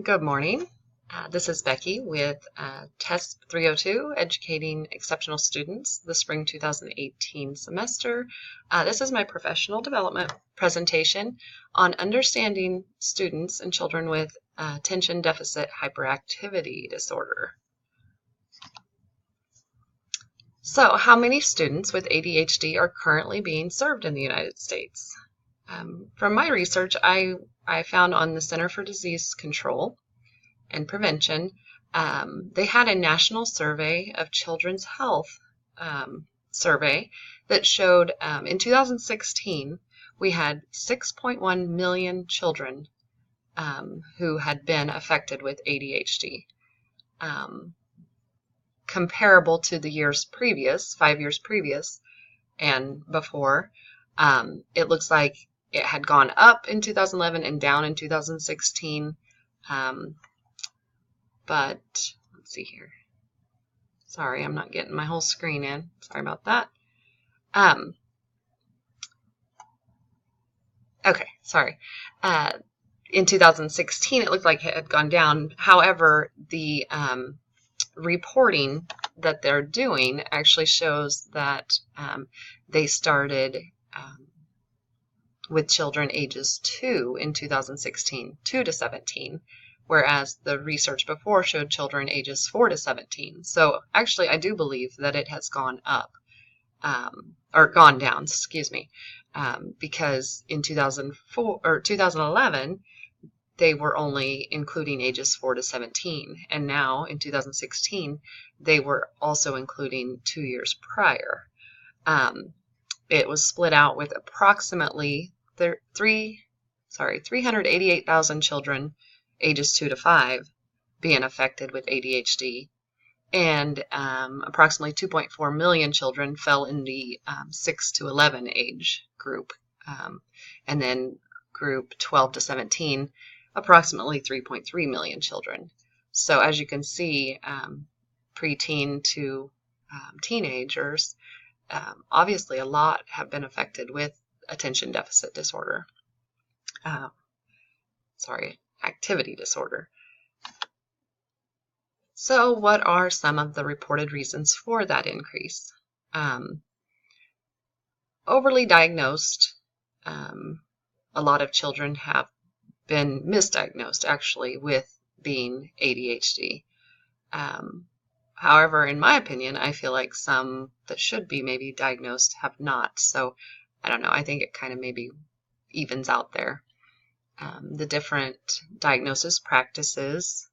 Good morning. This is Becky with Test 302, Educating Exceptional Students, the Spring 2018 semester. This is my professional development presentation on understanding students and children with attention deficit hyperactivity disorder. So, how many students with ADHD are currently being served in the United States? From my research, I found on the Center for Disease Control and Prevention, they had a national survey of children's health survey that showed in 2016 we had 6.1 million children who had been affected with ADHD. Comparable to the years previous, 5 years previous and before, it looks like it had gone up in 2011 and down in 2016. But let's see here. Sorry, I'm not getting my whole screen in. Sorry about that. Okay, sorry. In 2016, it looked like it had gone down. However, the reporting that they're doing actually shows that they started with children ages 2 in 2016, 2 to 17, whereas the research before showed children ages 4 to 17. So actually, I do believe that it has gone up, or gone down, excuse me, because in 2004 or 2011, they were only including ages 4 to 17, and now in 2016, they were also including 2 years prior. It was split out with approximately 388,000 children ages 2 to 5 being affected with ADHD, and approximately 2.4 million children fell in the 6 to 11 age group, and then group 12 to 17, approximately 3.3 million children. So as you can see, preteen to teenagers, obviously a lot have been affected with attention deficit disorder. Activity disorder. So what are some of the reported reasons for that increase? Overly diagnosed. A lot of children have been misdiagnosed actually with being ADHD. However, in my opinion, I feel like some that should be maybe diagnosed have not. So I don't know. I think it kind of maybe evens out there. The different diagnosis practices.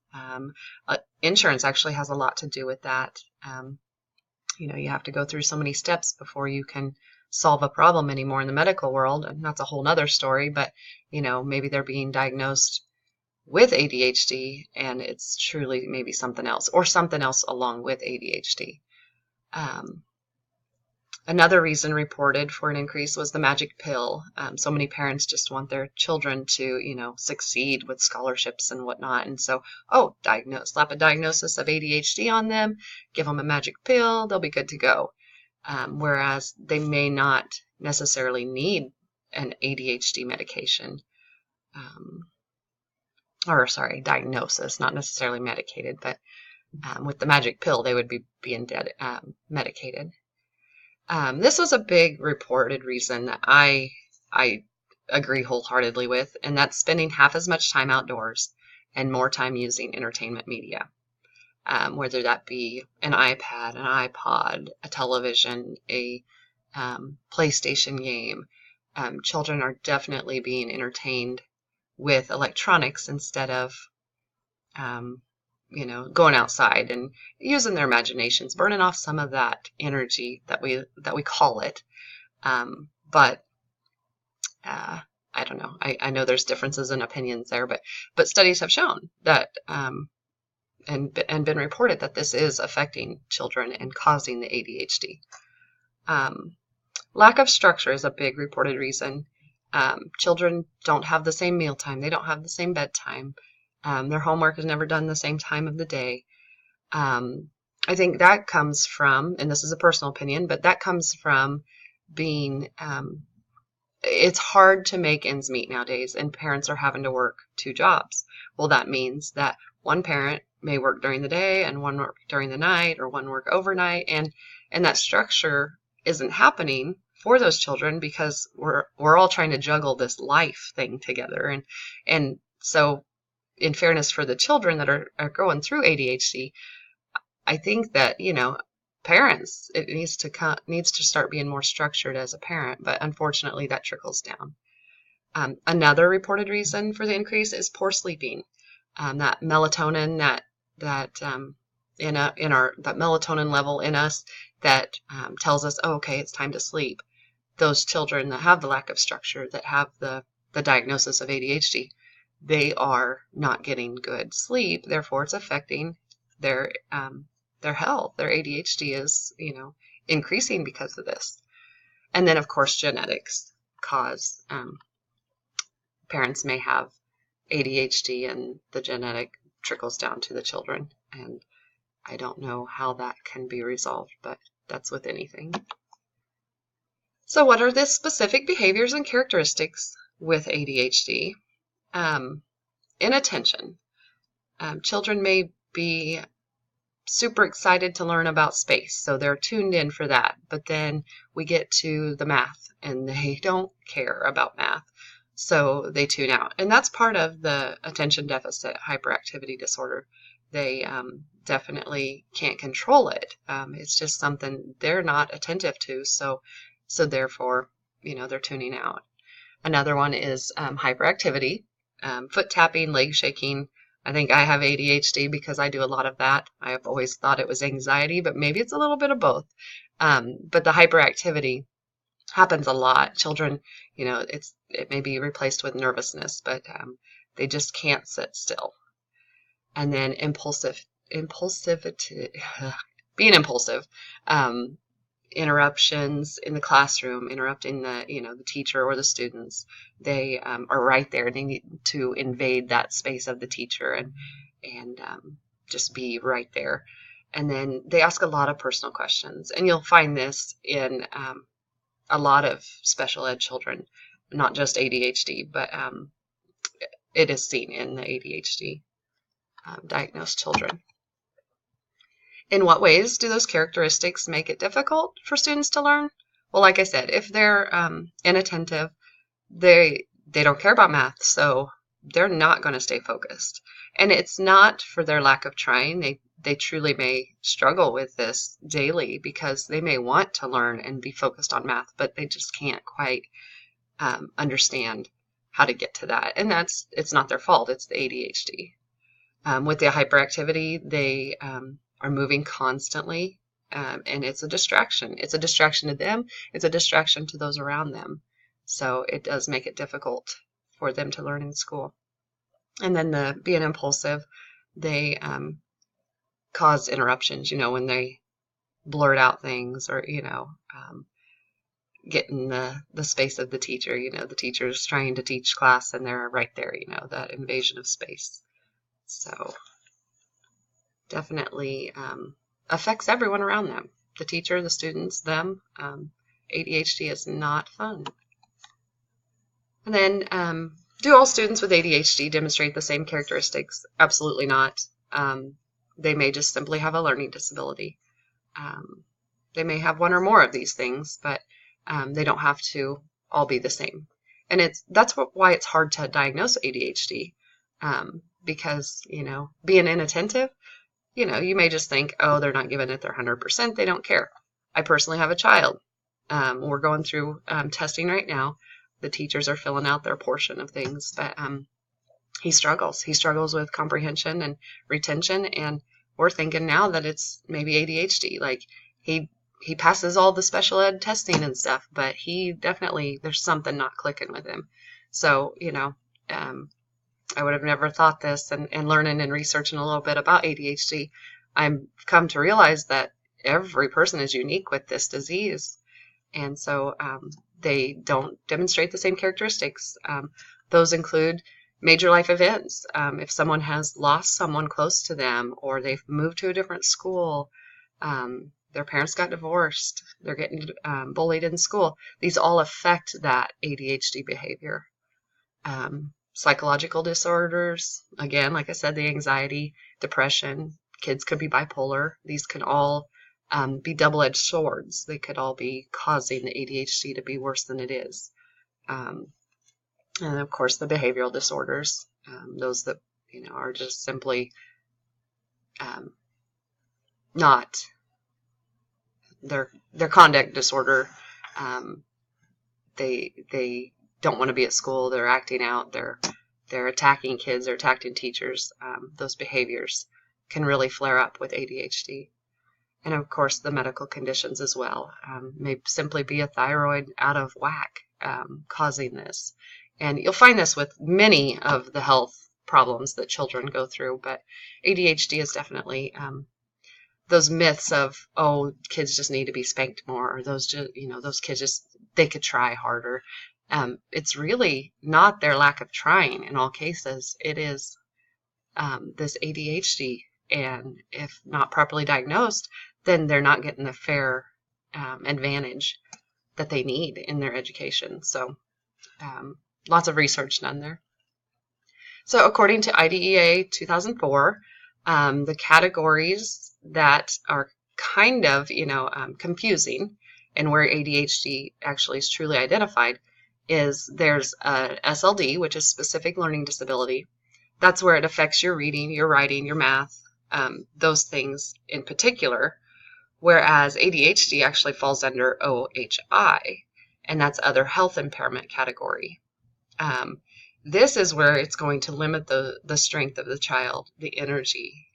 Insurance actually has a lot to do with that. You have to go through so many steps before you can solve a problem anymore in the medical world. And that's a whole nother story, but maybe they're being diagnosed with ADHD and it's truly maybe something else or something else along with ADHD. Another reason reported for an increase was the magic pill. So many parents just want their children to, succeed with scholarships and whatnot. And so, slap a diagnosis of ADHD on them, give them a magic pill, they'll be good to go. Whereas they may not necessarily need an ADHD medication. Diagnosis, not necessarily medicated, but with the magic pill, they would be being medicated. This was a big reported reason that I agree wholeheartedly with, and that's spending half as much time outdoors and more time using entertainment media, whether that be an iPad, an iPod, a television, a PlayStation game. Children are definitely being entertained with electronics instead of going outside and using their imaginations, burning off some of that energy that we call it. But I don't know. I know there's differences in opinions there, but studies have shown that and been reported that this is affecting children and causing the ADHD. Lack of structure is a big reported reason. Children don't have the same mealtime. They don't have the same bedtime. Their homework is never done the same time of the day. I think that comes from, and this is a personal opinion, but that comes from being it's hard to make ends meet nowadays, and parents are having to work 2 jobs. Well, that means that one parent may work during the day and one work during the night, or one work overnight, and that structure isn't happening for those children because we're all trying to juggle this life thing together. And so, in fairness for the children that are going through ADHD, I think that, parents, it needs to start being more structured as a parent, but unfortunately that trickles down. Another reported reason for the increase is poor sleeping. That melatonin that melatonin level in us that tells us, oh, okay, it's time to sleep. Those children that have the lack of structure, that have the diagnosis of ADHD, they are not getting good sleep. Therefore, it's affecting their health. Their ADHD is, increasing because of this. And then, of course, genetics cause parents may have ADHD, and the genetic trickles down to the children. And I don't know how that can be resolved, but that's with anything. So what are the specific behaviors and characteristics with ADHD? Inattention. Children may be super excited to learn about space, so they're tuned in for that. But then we get to the math, and they don't care about math, so they tune out. And that's part of the attention deficit hyperactivity disorder. They definitely can't control it. It's just something they're not attentive to, so therefore, they're tuning out. Another one is hyperactivity, foot tapping, leg shaking. I think I have ADHD because I do a lot of that. I have always thought it was anxiety, but maybe it's a little bit of both. But the hyperactivity happens a lot. Children, it may be replaced with nervousness, but they just can't sit still. And then impulsivity, being impulsive, interruptions in the classroom, interrupting the teacher or the students. They are right there. They need to invade that space of the teacher and just be right there. And then they ask a lot of personal questions, and you'll find this in a lot of special ed children, not just ADHD, but it is seen in the ADHD diagnosed children. In what ways do those characteristics make it difficult for students to learn? Well, like I said, if they're inattentive, they don't care about math, so they're not going to stay focused. And it's not for their lack of trying. They truly may struggle with this daily because they may want to learn and be focused on math, but they just can't quite understand how to get to that. And it's not their fault. It's the ADHD. With the hyperactivity, they are moving constantly, and it's a distraction. It's a distraction to them. It's a distraction to those around them. So it does make it difficult for them to learn in school. And then the being impulsive, they cause interruptions, when they blurt out things or, get in the space of the teacher. The teacher's trying to teach class and they're right there, that invasion of space. So definitely affects everyone around them. The teacher, the students, them. ADHD is not fun. And then, do all students with ADHD demonstrate the same characteristics? Absolutely not. They may just simply have a learning disability. They may have one or more of these things, but they don't have to all be the same. And that's why it's hard to diagnose ADHD, because, being inattentive, you may just think, oh, they're not giving it their 100%. They don't care. I personally have a child. We're going through testing right now. The teachers are filling out their portion of things, but he struggles. He struggles with comprehension and retention, and we're thinking now that it's maybe ADHD. Like he passes all the special ed testing and stuff, but there's something not clicking with him. So, I would have never thought this, and learning and researching a little bit about ADHD, I've come to realize that every person is unique with this disease. And so they don't demonstrate the same characteristics. Those include major life events. If someone has lost someone close to them, or they've moved to a different school, their parents got divorced, they're getting bullied in school. These all affect that ADHD behavior. Psychological disorders, again, like I said, the anxiety, depression, kids could be bipolar. These can all be double-edged swords. They could all be causing the ADHD to be worse than it is. And of course, the behavioral disorders, those that are just simply not their conduct disorder. They don't want to be at school. They're acting out. They're attacking kids. They're attacking teachers. Those behaviors can really flare up with ADHD. And of course, the medical conditions as well. May simply be a thyroid out of whack causing this. And you'll find this with many of the health problems that children go through, but ADHD is definitely those myths of, oh, kids just need to be spanked more, or those kids just, they could try harder. It's really not their lack of trying in all cases. It is this ADHD, and if not properly diagnosed, then they're not getting the fair advantage that they need in their education. So lots of research done there. So according to IDEA 2004, the categories that are kind of, confusing and where ADHD actually is truly identified is there's a SLD, which is specific learning disability. That's where it affects your reading, your writing, your math, those things in particular, whereas ADHD actually falls under OHI, and that's other health impairment category. This is where it's going to limit the strength of the child, the energy,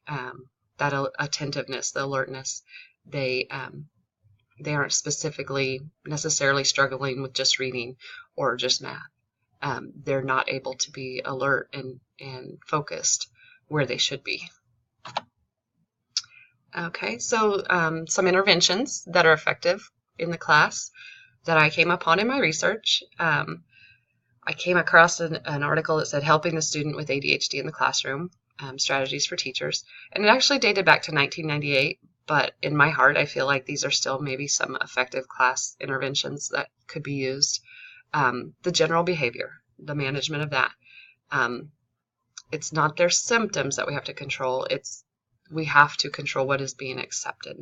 that attentiveness, the alertness. They aren't specifically necessarily struggling with just reading or just math. They're not able to be alert and focused where they should be. Okay, so some interventions that are effective in the class that I came upon in my research. I came across an article that said helping the student with ADHD in the classroom, strategies for teachers. And it actually dated back to 1998, but in my heart, I feel like these are still maybe some effective class interventions that could be used. The general behavior, the management of that. It's not their symptoms that we have to control. We have to control what is being accepted.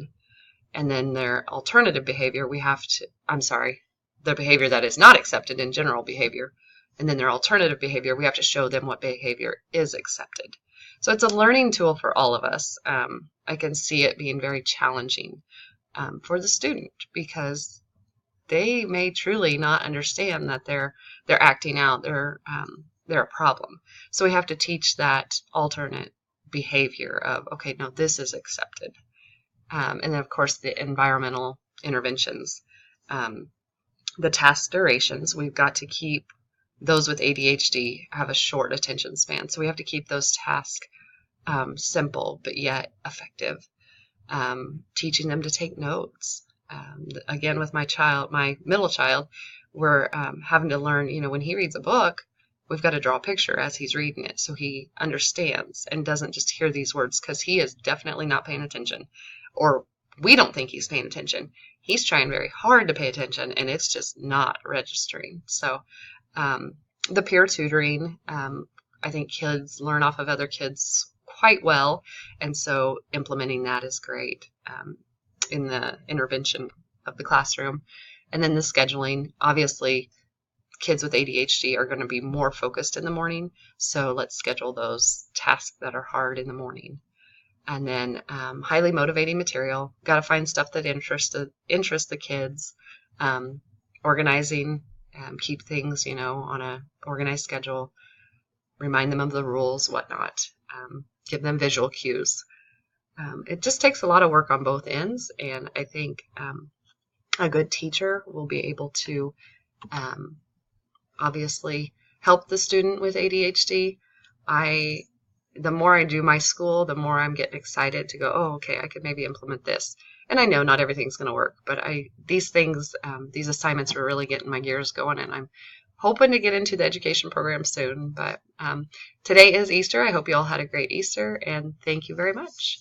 And then their alternative behavior, the behavior that is not accepted in general behavior. And then their alternative behavior, we have to show them what behavior is accepted. So it's a learning tool for all of us. I can see it being very challenging for the student because they may truly not understand that they're acting out, they're a problem. So we have to teach that alternate behavior of, okay, no, this is accepted. And then, of course, the environmental interventions. The task durations, we've got to keep those with ADHD have a short attention span. So we have to keep those tasks simple, but yet effective. Teaching them to take notes. Again, with my middle child, we're having to learn, when he reads a book, we've got to draw a picture as he's reading it so he understands and doesn't just hear these words, because he is definitely not paying attention, or we don't think he's paying attention. He's trying very hard to pay attention, and it's just not registering. So the peer tutoring, I think kids learn off of other kids quite well, and so implementing that is great in the intervention of the classroom. And then the scheduling, obviously kids with ADHD are going to be more focused in the morning, so let's schedule those tasks that are hard in the morning. And then highly motivating material, got to find stuff that interests the kids. Organizing, keep things, on a organized schedule, remind them of the rules, whatnot, give them visual cues. It just takes a lot of work on both ends, and I think a good teacher will be able to obviously help the student with ADHD. The more I do my school, the more I'm getting excited to go, oh, okay, I could maybe implement this. And I know not everything's going to work, but these assignments are really getting my gears going, and I'm hoping to get into the education program soon. But today is Easter. I hope you all had a great Easter, and thank you very much.